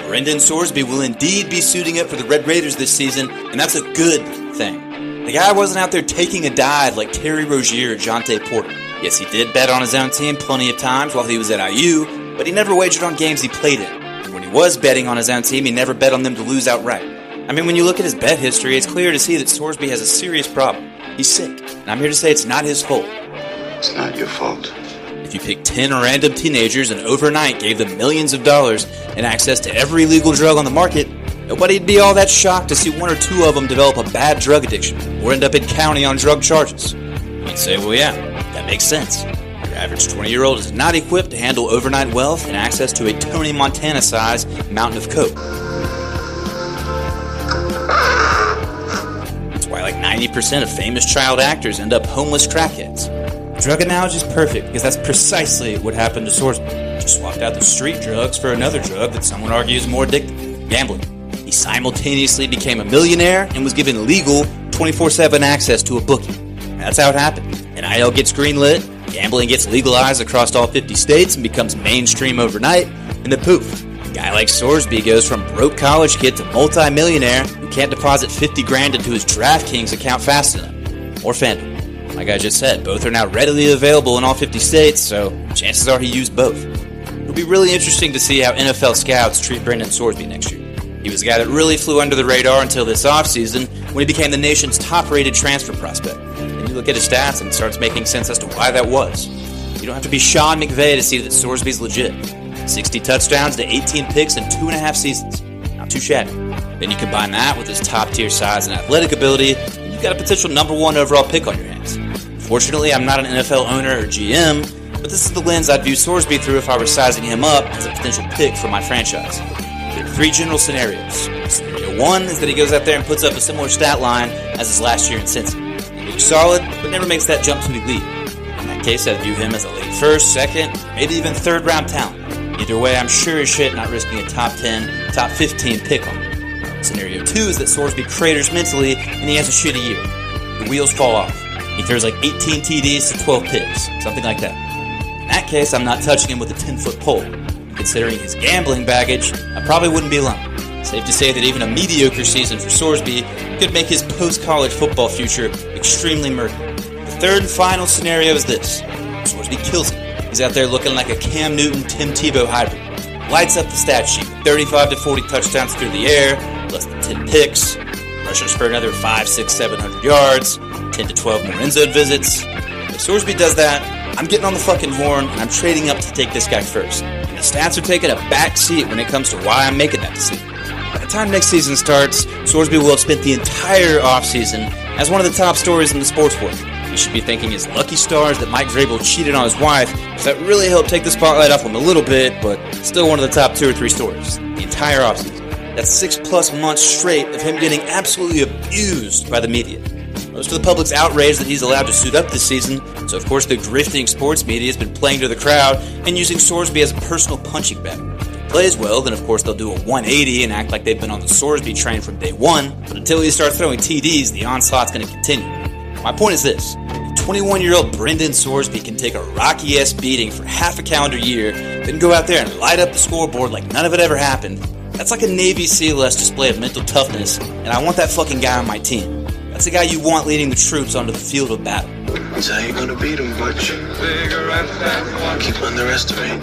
Brendan Sorsby will indeed be suiting up for the Red Raiders this season, and that's a good thing. The guy wasn't out there taking a dive like Terry Rozier or Jonte Porter. Yes, he did bet on his own team plenty of times while he was at IU, but he never wagered on games he played in. And when he was betting on his own team, he never bet on them to lose outright. I mean, when you look at his bet history, it's clear to see that Sorsby has a serious problem. He's sick, and I'm here to say it's not his fault. It's not your fault. If you picked 10 random teenagers and overnight gave them millions of dollars and access to every legal drug on the market, nobody'd be all that shocked to see one or two of them develop a bad drug addiction or end up in county on drug charges. You'd say, well, yeah, that makes sense. Your average 20-year-old is not equipped to handle overnight wealth and access to a Tony Montana-sized mountain of coke. That's why like 90% of famous child actors end up homeless crackheads. The drug analogy is perfect because that's precisely what happened to Sorsby. Just swapped out the street drugs for another drug that someone argues is more addictive, gambling. He simultaneously became a millionaire and was given legal 24/7 access to a bookie. That's how it happened. NIL gets greenlit, gambling gets legalized across all 50 states and becomes mainstream overnight, and then poof. A guy like Sorsby goes from broke college kid to multi-millionaire who can't deposit 50 grand into his DraftKings account fast enough. Or FanDuel. Like I just said, both are now readily available in all 50 states, so chances are he used both. It'll be really interesting to see how NFL scouts treat Brendan Sorsby next year. He was a guy that really flew under the radar until this offseason when he became the nation's top-rated transfer prospect. And you look at his stats and it starts making sense as to why that was. You don't have to be Sean McVay to see that Sorsby's legit. 60 touchdowns to 18 picks in 2.5 seasons. Not too shabby. Then you combine that with his top-tier size and athletic ability, and you've got a potential number 1 overall pick on your hands. Fortunately, I'm not an NFL owner or GM, but this is the lens I'd view Sorsby through if I were sizing him up as a potential pick for my franchise. There are 3 general scenarios. Scenario 1 is that he goes out there and puts up a similar stat line as his last year in Cincy. He looks solid, but never makes that jump to elite. In that case, I'd view him as a late first, second, maybe even third round talent. Either way, I'm sure as shit not risking a top 10, top 15 pick on him. Scenario 2 is that Sorsby craters mentally and he has a shitty year. The wheels fall off. He throws like 18 TDs to 12 picks, something like that. In that case, I'm not touching him with a 10-foot pole. Considering his gambling baggage, I probably wouldn't be alone. Safe to say that even a mediocre season for Sorsby could make his post-college football future extremely murky. The third and final scenario is this. Sorsby kills it. He's out there looking like a Cam Newton, Tim Tebow hybrid. Lights up the stat sheet. 35 to 40 touchdowns through the air, less than 10 picks, rushes for another 5, 6, 700 yards, 10 to 12 more end zone visits. If Sorsby does that, I'm getting on the fucking horn and I'm trading up to take this guy first. And the stats are taking a back seat when it comes to why I'm making that decision. By the time next season starts, Sorsby will have spent the entire offseason as one of the top stories in the sports world. He should be thanking his lucky stars that Mike Vrabel cheated on his wife, because that really helped take the spotlight off him a little bit, but still one of the top 2 or 3 stories. The entire offseason. That's 6+ months straight of him getting absolutely abused by the media. Most of the public's outraged that he's allowed to suit up this season, so of course the grifting sports media has been playing to the crowd and using Sorsby as a personal punching bag. If he plays well, then of course they'll do a 180 and act like they've been on the Sorsby train from day one, but until he starts throwing TDs, the onslaught's going to continue. My point is this. 21-year-old Brendan Sorsby can take a rocky-ass beating for half a calendar year, then go out there and light up the scoreboard like none of it ever happened. That's like a Navy SEAL-esque display of mental toughness, and I want that fucking guy on my team. That's the guy you want leading the troops onto the field of battle. That's how you're gonna beat him, Butch. Keep underestimating.